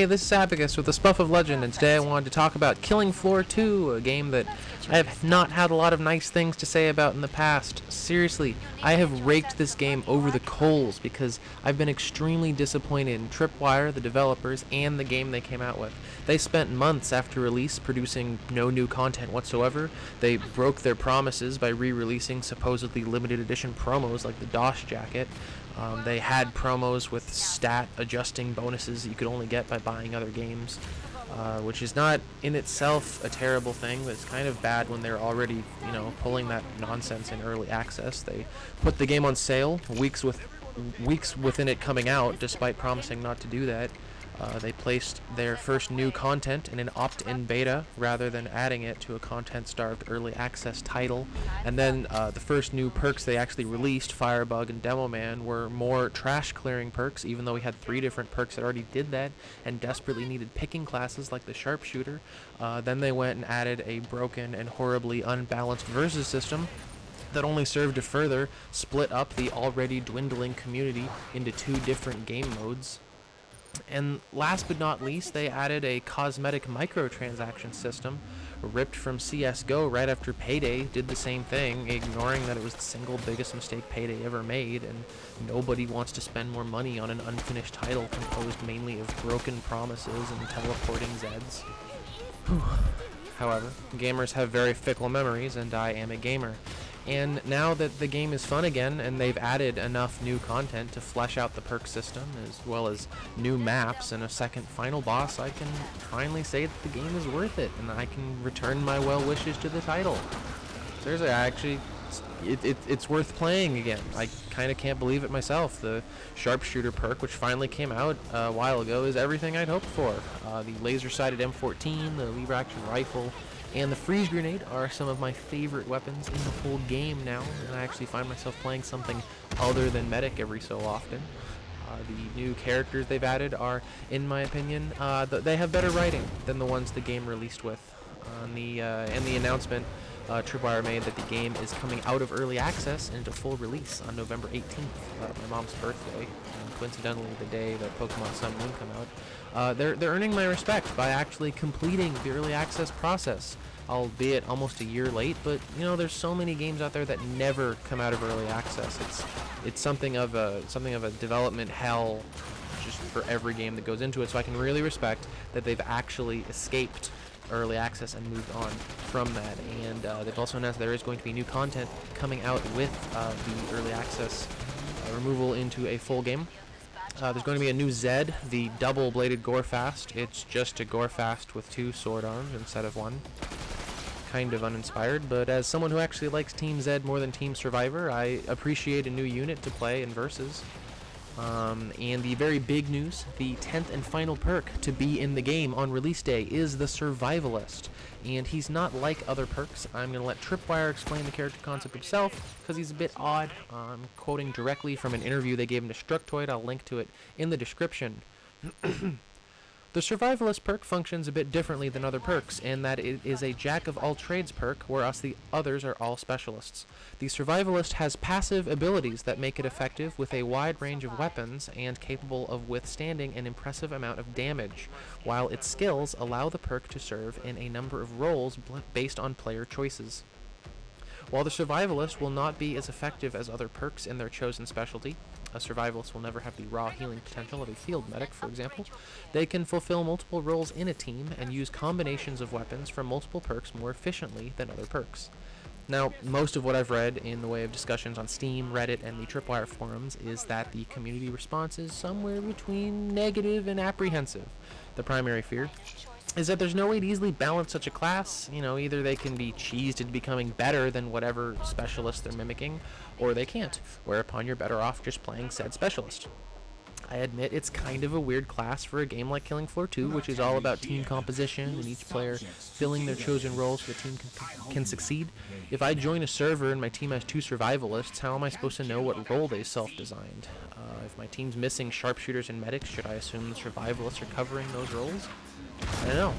Hey, this is Abacus with the SPUF of Legend, and today I wanted to talk about Killing Floor 2, a game that I have not had a lot of nice things to say about in the past. Seriously, I have raked this game over the coals because I've been extremely disappointed in Tripwire, the developers, and the game they came out with. They spent months after release producing no new content whatsoever. They broke their promises by re-releasing supposedly limited edition promos like the DOS jacket. They had promos with stat adjusting bonuses that you could only get by buying other games, which is not in itself a terrible thing, but it's kind of bad when they're already, pulling that nonsense in early access. They put the game on sale weeks within it coming out, despite promising not to do that. They placed their first new content in an opt-in beta rather than adding it to a content-starved early access title. And then the first new perks they actually released, Firebug and Demo Man, were more trash-clearing perks, even though we had 3 different perks that already did that and desperately needed picking classes like the Sharpshooter. Then they went and added a broken and horribly unbalanced versus system that only served to further split up the already dwindling community into 2 different game modes. And last but not least, they added a cosmetic microtransaction system ripped from CSGO right after Payday did the same thing, ignoring that it was the single biggest mistake Payday ever made, and nobody wants to spend more money on an unfinished title composed mainly of broken promises and teleporting Zeds. However, gamers have very fickle memories, and I am a gamer. And now that the game is fun again, and they've added enough new content to flesh out the perk system, as well as new maps and a second final boss, I can finally say that the game is worth it, and I can return my well wishes to the title. Seriously, it's worth playing again. I kind of can't believe it myself. The Sharpshooter perk, which finally came out a while ago, is everything I'd hoped for. The laser-sighted M14, the lever-action rifle, and the freeze grenade are some of my favorite weapons in the whole game now, and I actually find myself playing something other than medic every so often. The new characters they've added are, in my opinion, they have better writing than the ones the game released with. In the announcement, Tripwire made that the game is coming out of early access into full release on November 18th, my mom's birthday, and coincidentally the day that Pokemon Sun and Moon come out. They're earning my respect by actually completing the early access process, albeit almost a year late. But there's so many games out there that never come out of early access. It's something of a development hell just for every game that goes into it. So I can really respect that they've actually escaped early access and moved on from that. And they've also announced there is going to be new content coming out with the early access removal into a full game. There's going to be a new Zed, the double-bladed Gorefast. It's just a Gorefast with 2 sword arms instead of 1. Kind of uninspired, but as someone who actually likes Team Zed more than Team Survivor, I appreciate a new unit to play in Versus. And the very big news, the 10th and final perk to be in the game on release day is the Survivalist. And he's not like other perks. I'm going to let Tripwire explain the character concept himself, because he's a bit odd. I'm quoting directly from an interview they gave him to Structoid. I'll link to it in the description. The Survivalist perk functions a bit differently than other perks, in that it is a jack-of-all-trades perk, whereas the others are all specialists. The Survivalist has passive abilities that make it effective with a wide range of weapons and capable of withstanding an impressive amount of damage, while its skills allow the perk to serve in a number of roles based on player choices. While the Survivalist will not be as effective as other perks in their chosen specialty, a Survivalist will never have the raw healing potential of a field medic, for example, they can fulfill multiple roles in a team and use combinations of weapons from multiple perks more efficiently than other perks. Now, most of what I've read in the way of discussions on Steam, Reddit, and the Tripwire forums is that the community response is somewhere between negative and apprehensive. The primary fear is that there's no way to easily balance such a class. Either they can be cheesed into becoming better than whatever specialist they're mimicking, or they can't, whereupon you're better off just playing said specialist. I admit it's kind of a weird class for a game like Killing Floor 2, which is all about team composition and each player filling their chosen roles so the team can succeed. If I join a server and my team has 2 survivalists, how am I supposed to know what role they self-designed? If my team's missing sharpshooters and medics, should I assume the survivalists are covering those roles? I don't know.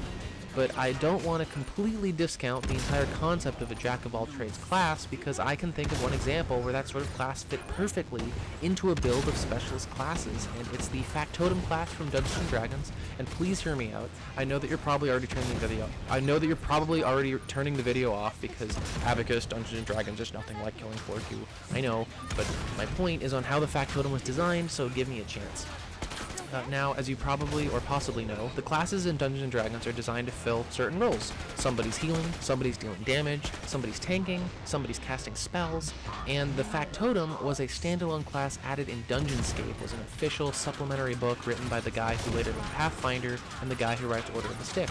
but I don't want to completely discount the entire concept of a jack-of-all-trades class, because I can think of one example where that sort of class fit perfectly into a build of specialist classes, and it's the Factotum class from Dungeons & Dragons. And please hear me out. I know that you're probably already turning the video off because Abacus, Dungeons & Dragons, is nothing like Killing Floor 2. I know, but my point is on how the Factotum was designed, so give me a chance. Now, as you probably or possibly know, the classes in Dungeons & Dragons are designed to fill certain roles. Somebody's healing, somebody's dealing damage, somebody's tanking, somebody's casting spells, and the Factotum was a standalone class added in Dungeonscape, was an official supplementary book written by the guy who later wrote Pathfinder and the guy who writes Order of the Stick.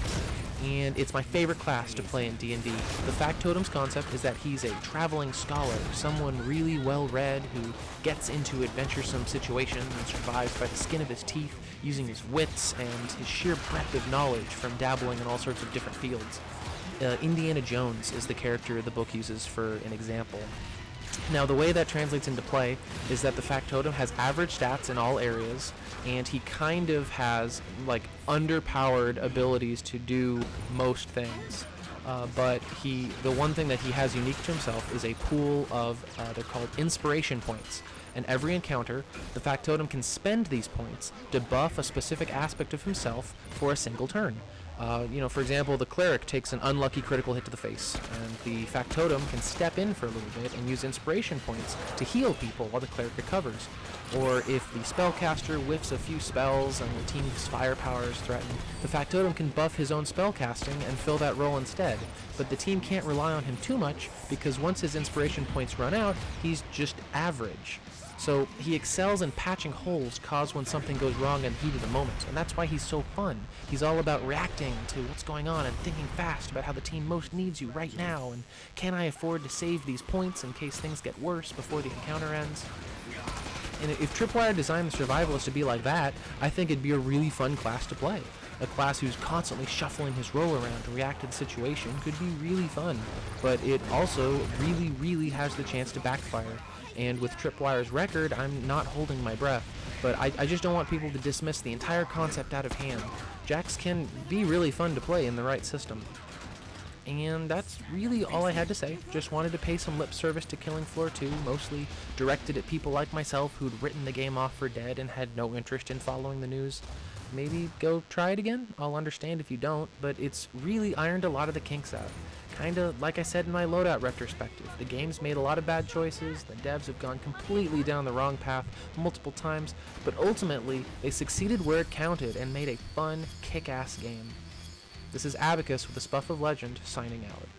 And it's my favorite class to play in D&D. The Factotum's concept is that he's a traveling scholar, someone really well-read who gets into adventuresome situations and survives by the skin of his teeth, using his wits and his sheer breadth of knowledge from dabbling in all sorts of different fields. Indiana Jones is the character the book uses for an example. Now, the way that translates into play is that the Factotum has average stats in all areas, and he kind of has, like, underpowered abilities to do most things. But the one thing that he has unique to himself is a pool of, they're called inspiration points. And every encounter, the Factotum can spend these points to buff a specific aspect of himself for a single turn. For example, the Cleric takes an unlucky critical hit to the face, and the Factotum can step in for a little bit and use inspiration points to heal people while the Cleric recovers. Or if the Spellcaster whiffs a few spells and the team's firepower is threatened, the Factotum can buff his own spellcasting and fill that role instead. But the team can't rely on him too much, because once his inspiration points run out, he's just average. So he excels in patching holes caused when something goes wrong in the heat of the moment, and that's why he's so fun. He's all about reacting to what's going on and thinking fast about how the team most needs you right now, and can I afford to save these points in case things get worse before the encounter ends? And if Tripwire designed the Survivalist to be like that, I think it'd be a really fun class to play. A class who's constantly shuffling his role around to react to the situation could be really fun, but it also really has the chance to backfire. And with Tripwire's record, I'm not holding my breath, but I just don't want people to dismiss the entire concept out of hand. Jacks can be really fun to play in the right system. And that's really all I had to say. Just wanted to pay some lip service to Killing Floor 2, mostly directed at people like myself who'd written the game off for dead and had no interest in following the news. Maybe go try it again? I'll understand if you don't, but it's really ironed a lot of the kinks out. Kinda like I said in my loadout retrospective, the game's made a lot of bad choices, the devs have gone completely down the wrong path multiple times, but ultimately they succeeded where it counted and made a fun, kick-ass game. This is Abacus with the SPUF of Legend, signing out.